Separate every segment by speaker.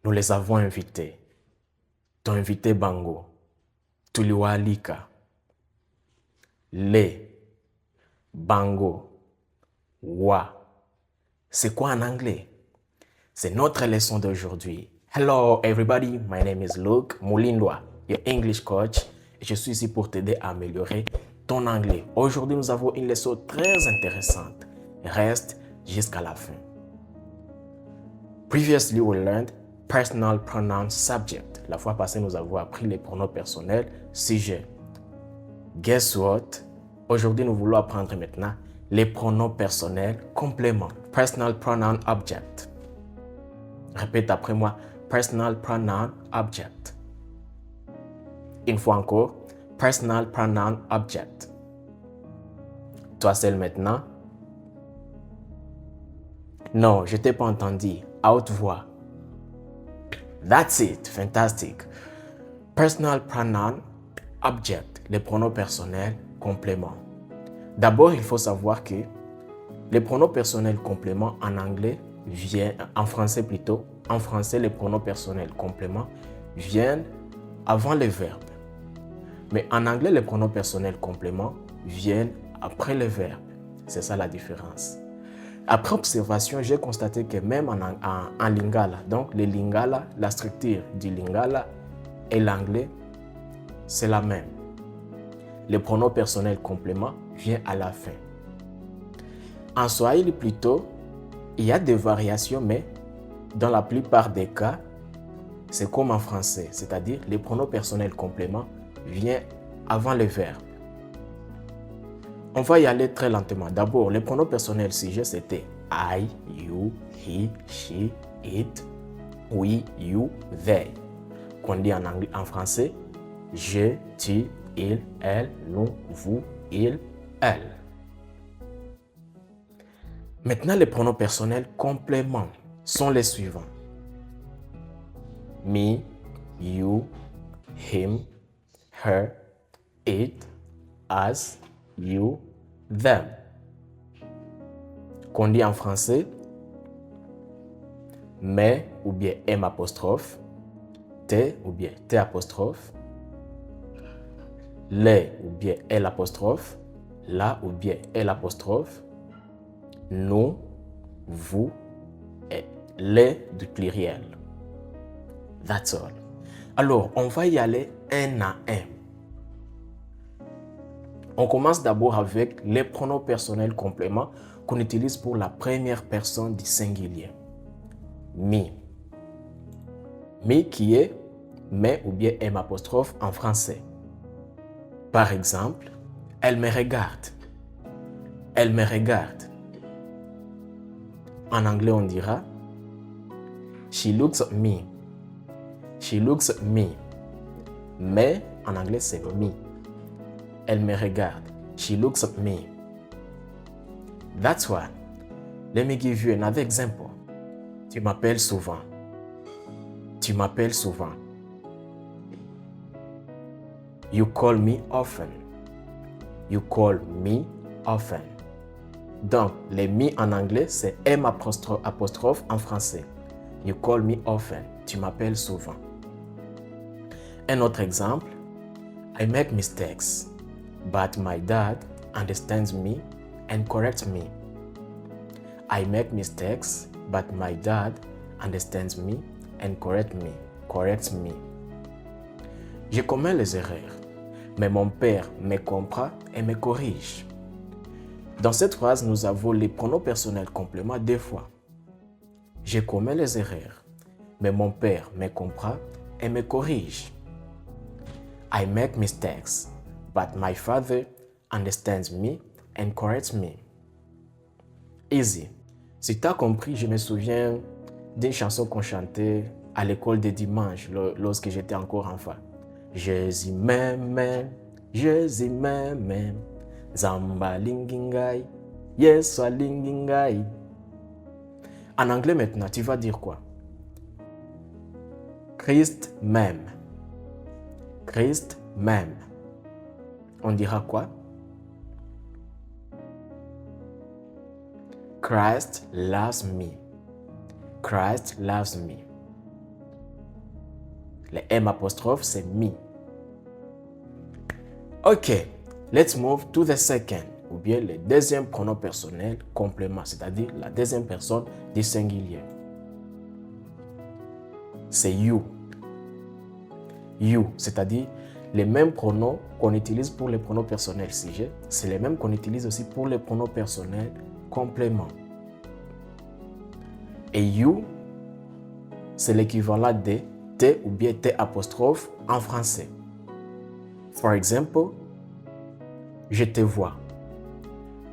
Speaker 1: nous les avons invités. Ton invité Bango, Tuliwalika, les, Bango, Wa. C'est quoi en anglais? C'est notre leçon d'aujourd'hui. Hello everybody, my name is Luke Moulindwa, your English coach, et je suis ici pour t'aider à améliorer ton anglais. Aujourd'hui, nous avons une leçon très intéressante. Reste jusqu'à la fin. Previously, we learned personal pronoun subject. La fois passée, nous avons appris les pronoms personnels sujet. Guess what? Aujourd'hui, nous voulons apprendre maintenant les pronoms personnels compléments. Personal pronoun object. Répète après moi. Personal pronoun object. Une fois encore. Personal pronoun object. Toi seul maintenant. Non, je t'ai pas entendu. À haute voix. That's it. Fantastic. Personal pronoun object. Les pronoms personnels compléments. D'abord, il faut savoir que les pronoms personnels compléments en anglais en français plutôt, en français, les pronoms personnels compléments viennent avant les verbes. Mais en anglais, les pronoms personnels compléments viennent après les verbes. C'est ça la différence. Après observation, j'ai constaté que même en lingala, donc le lingala, la structure du lingala et l'anglais, c'est la même. Les pronoms personnels compléments viennent à la fin. En swahili plutôt, il y a des variations, mais dans la plupart des cas, c'est comme en français, c'est-à-dire les pronoms personnels compléments viennent avant les verbes. On va y aller très lentement. D'abord, les pronoms personnels sujet, c'était I, you, he, she, it, we, you, they. Qu'on dit en français, je, tu, il, elle, nous, vous, il, elle. Maintenant, les pronoms personnels compléments sont les suivants. Me, you, him, her, it, us, you, them. Qu'on dit en français, mais ou bien M apostrophe, T ou bien T apostrophe, les ou bien L apostrophe, la ou bien L apostrophe, nous, vous et les du pluriel. That's all. Alors, on va y aller un à un. On commence d'abord avec les pronoms personnels compléments qu'on utilise pour la première personne du singulier. Me. Me qui est mais ou bien M apostrophe en français. Par exemple, elle me regarde. Elle me regarde. En anglais, on dira she looks at me. She looks at me. Mais en anglais, c'est me. Elle me regarde. She looks at me. That's why. Let me give you another example. Tu m'appelles souvent. Tu m'appelles souvent. You call me often. You call me often. Donc, les me en anglais, c'est M apostrophe en français. You call me often. Tu m'appelles souvent. Un autre exemple. I make mistakes, but my dad understands me and corrects me. I make mistakes, but my dad understands me and corrects me. Je commets les erreurs, mais mon père me comprend et me corrige. Dans cette phrase, nous avons les pronoms personnels compléments deux fois. Je commets les erreurs, mais mon père me comprend et me corrige. I make mistakes, but my father understands me and corrects me. Easy. Si tu as compris, je me souviens d'une chanson qu'on chantait à l'école des dimanches lorsque j'étais encore enfant. Jésus m'aime, Zamba lingingai, Yeswa lingingai. En anglais maintenant, tu vas dire quoi? Christ m'aime. Christ m'aime. On dira quoi? Christ loves me. Christ loves me. Le M apostrophe, c'est me. OK, let's move to the second, ou bien le deuxième pronom personnel complément, c'est-à-dire la deuxième personne du singulier. C'est you. You, c'est-à-dire les mêmes pronoms qu'on utilise pour les pronoms personnels sujet, c'est les mêmes qu'on utilise aussi pour les pronoms personnels complément. Et you, c'est l'équivalent de T ou bien T apostrophe en français. For example, je te vois.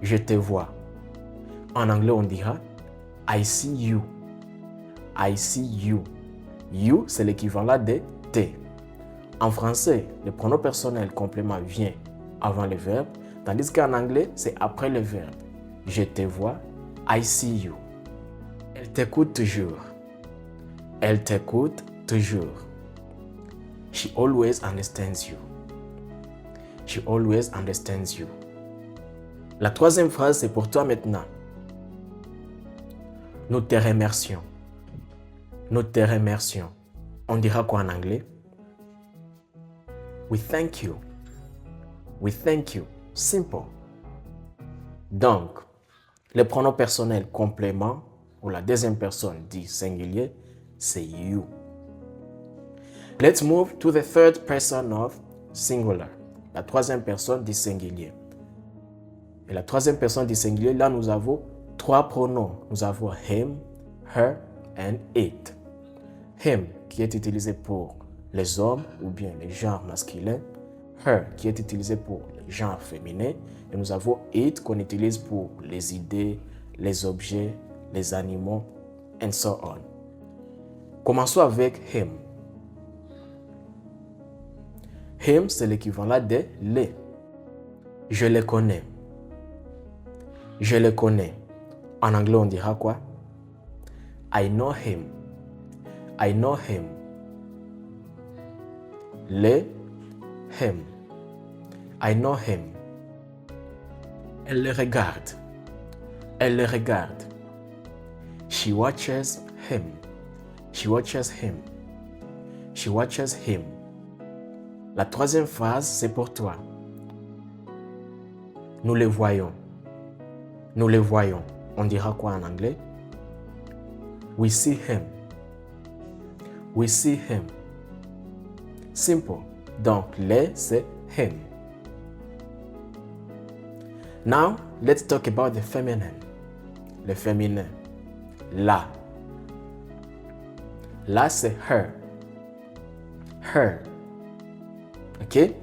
Speaker 1: Je te vois. En anglais, on dira I see you. I see you. You, c'est l'équivalent de T. En français, le pronom personnel complément vient avant le verbe, tandis qu'en anglais, c'est après le verbe. Je te vois, I see you. Elle t'écoute toujours. Elle t'écoute toujours. She always understands you. She always understands you. La troisième phrase, c'est pour toi maintenant. Nous te remercions. Nous te remercions. On dira quoi en anglais? We thank you. We thank you. Simple. Donc, le pronom personnel complément ou la deuxième personne dit singulier, c'est you. Let's move to the third person of singular. La troisième personne du singulier. Et la troisième personne du singulier, là, nous avons trois pronoms. Nous avons him, her and it. Him, qui est utilisé pour les hommes ou bien les genres masculins. Her, qui est utilisé pour les genres féminins. Et nous avons it, qu'on utilise pour les idées, les objets, les animaux, and so on. Commençons avec him. Him, c'est l'équivalent de les. Je le connais. Je le connais. En anglais, on dira quoi? I know him. I know him. Le, him. I know him. Elle le regarde. Elle le regarde. She watches him. She watches him. She watches him. La troisième phrase, c'est pour toi. Nous le voyons. Nous le voyons. On dira quoi en anglais? We see him. We see him. Simple. Donc, le, c'est him. Now, let's talk about the feminine. Le féminin. La. La, c'est her. Her. OK?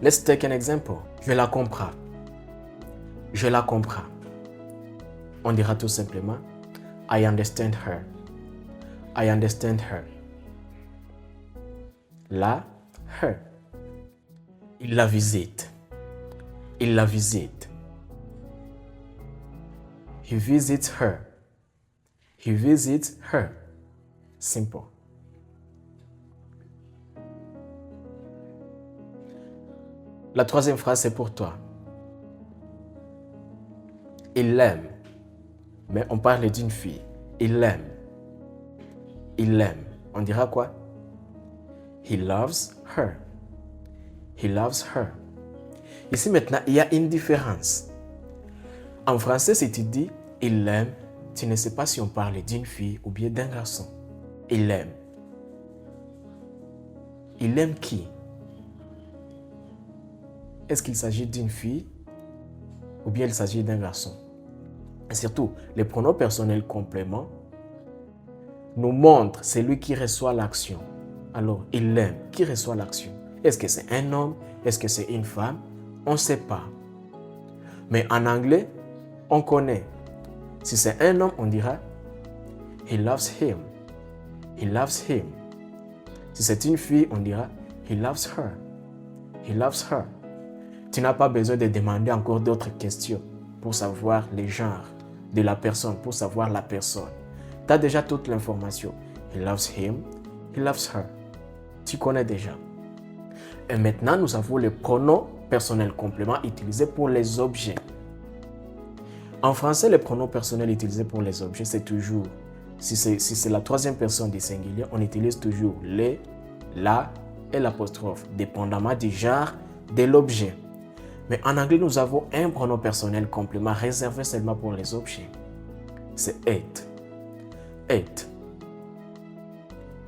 Speaker 1: Let's take an example. Je la comprends. Je la comprends. On dira tout simplement I understand her. I understand her. La, her. Il la visite. Il la visite. He visits her. He visits her. Simple. La troisième phrase, c'est pour toi. Il l'aime. Mais on parle d'une fille. Il l'aime. Il l'aime. On dira quoi? He loves her. He loves her. Ici maintenant, il y a une différence. En français, si tu dis il l'aime, tu ne sais pas si on parle d'une fille ou bien d'un garçon. Il l'aime. Il aime qui? Est-ce qu'il s'agit d'une fille ou bien il s'agit d'un garçon? Et surtout, les pronoms personnels compléments nous montrent celui qui reçoit l'action. Alors, il l'aime. Qui reçoit l'action? Est-ce que c'est un homme? Est-ce que c'est une femme? On ne sait pas. Mais en anglais, on connaît. Si c'est un homme, on dira He loves him. He loves him. Si c'est une fille, on dira He loves her. He loves her. Tu n'as pas besoin de demander encore d'autres questions pour savoir les genres de la personne, pour savoir la personne. Tu as déjà toute l'information. He loves him. He loves her. Tu connais déjà. Et maintenant, nous avons le pronom personnel complément utilisé pour les objets. En français, le pronom personnel utilisé pour les objets, c'est toujours, si c'est la troisième personne du singulier, on utilise toujours les la et l'apostrophe, dépendamment du genre de l'objet. Mais en anglais, nous avons un pronom personnel complément réservé seulement pour les objets. C'est it. It.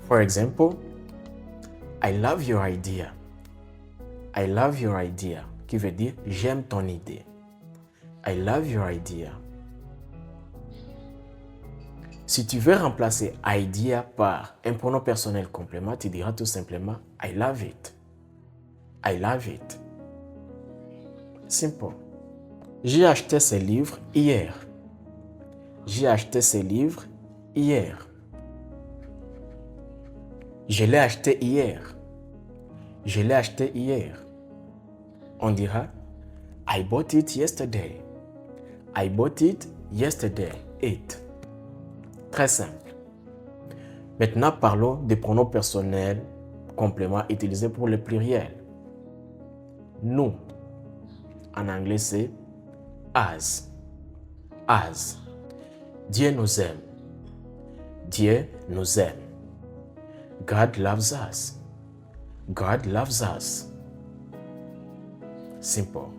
Speaker 1: For example, I love your idea. I love your idea, qui veut dire j'aime ton idée. I love your idea. Si tu veux remplacer idea par un pronom personnel complément, tu diras tout simplement I love it. I love it. Simple. J'ai acheté ce livre hier. J'ai acheté ce livre hier. Je l'ai acheté hier. Je l'ai acheté hier. On dira I bought it yesterday. I bought it yesterday. It. Très simple. Maintenant, parlons des pronoms personnels compléments utilisés pour le pluriel. Nous. En anglais, c'est as. As. Dieu nous aime. Dieu nous aime. God loves us. God loves us. Simple.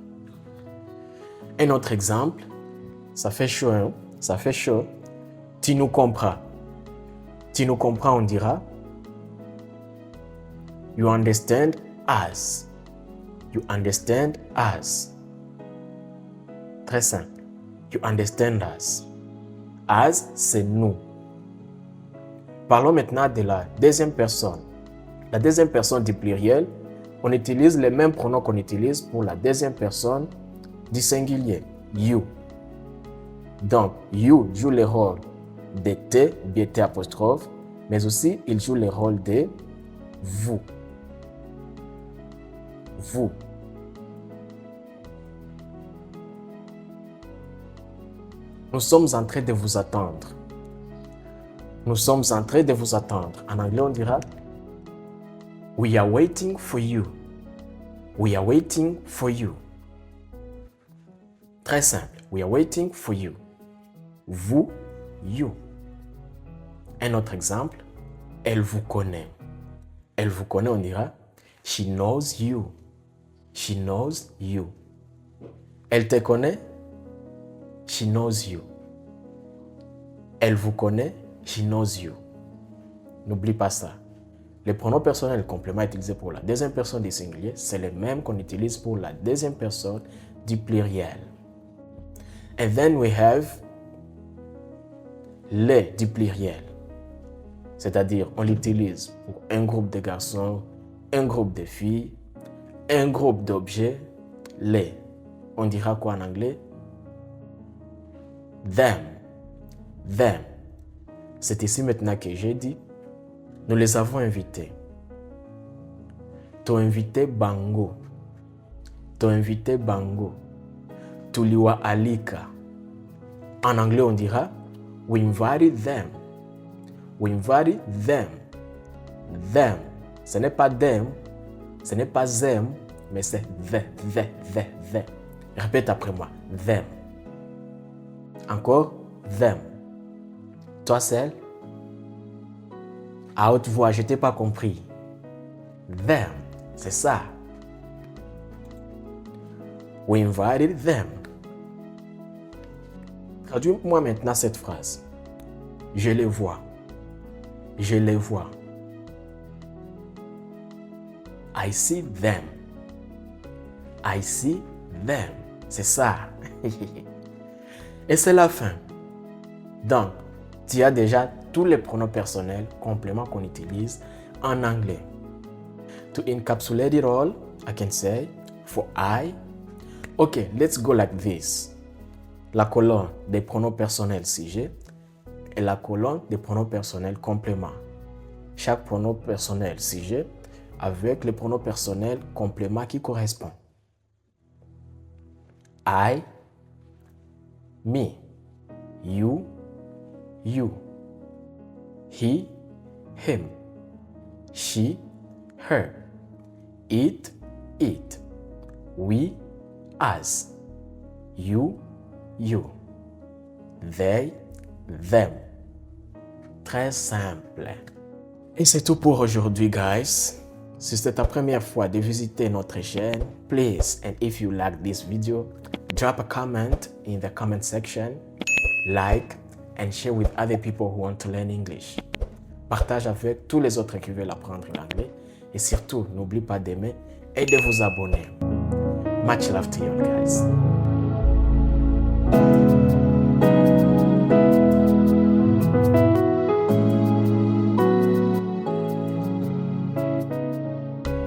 Speaker 1: Un autre exemple, ça fait chaud, hein? Ça fait chaud. Tu nous comprends. Tu nous comprends, on dira You understand us. You understand us. Très simple. You understand us. Us, c'est nous. Parlons maintenant de la deuxième personne. La deuxième personne du pluriel, on utilise les mêmes pronoms qu'on utilise pour la deuxième personne du singulier. You. Donc, you joue le rôle de T, bien T apostrophe, mais aussi il joue le rôle de vous. Vous. Nous sommes en train de vous attendre. Nous sommes en train de vous attendre. En anglais, on dira We are waiting for you. We are waiting for you. Très simple. We are waiting for you. Vous, you. Un autre exemple, elle vous connaît. Elle vous connaît, on dira She knows you. She knows you. Elle te connaît? She knows you. Elle vous connaît? She knows you. N'oublie pas ça. Les pronoms personnels compléments utilisés pour la deuxième personne du singulier, c'est les mêmes qu'on utilise pour la deuxième personne du pluriel. And then we have les du pluriel. C'est-à-dire, on l'utilise pour un groupe de garçons, un groupe de filles, un groupe d'objets, les. On dira quoi en anglais? Them. Them. C'est ici maintenant que j'ai dit, nous les avons invités. T'as invité Bango. T'as invité Bango. Tuliwa alika. En anglais, on dira We invited them. We invited them. Them. Ce n'est pas them, ce n'est pas them, mais c'est the. Répète après moi. Them. Encore, them. Toi seul, à haute voix, je t'ai pas compris. Them, c'est ça. We invited them. Traduis-moi maintenant cette phrase. Je les vois. Je les vois. I see them. I see them. C'est ça. Et c'est la fin. Donc, tu as déjà tous les pronoms personnels compléments qu'on utilise en anglais. To encapsulate it all, I can say for I. Okay, let's go like this. La colonne des pronoms personnels sujet et la colonne des pronoms personnels compléments. Chaque pronom personnel sujet avec les pronoms personnels compléments qui correspondent. I, me, you, you, he, him, she, her, it, we, us, you, they, them. Très simple. Et c'est tout pour aujourd'hui, guys. Si c'est ta première fois de visiter notre chaîne, please, and if you like this video, drop a comment in the comment section, like, and share with other people who want to learn English. Partage avec tous les autres qui veulent apprendre l'anglais. Et surtout, n'oublie pas d'aimer et de vous abonner. Much love to you guys.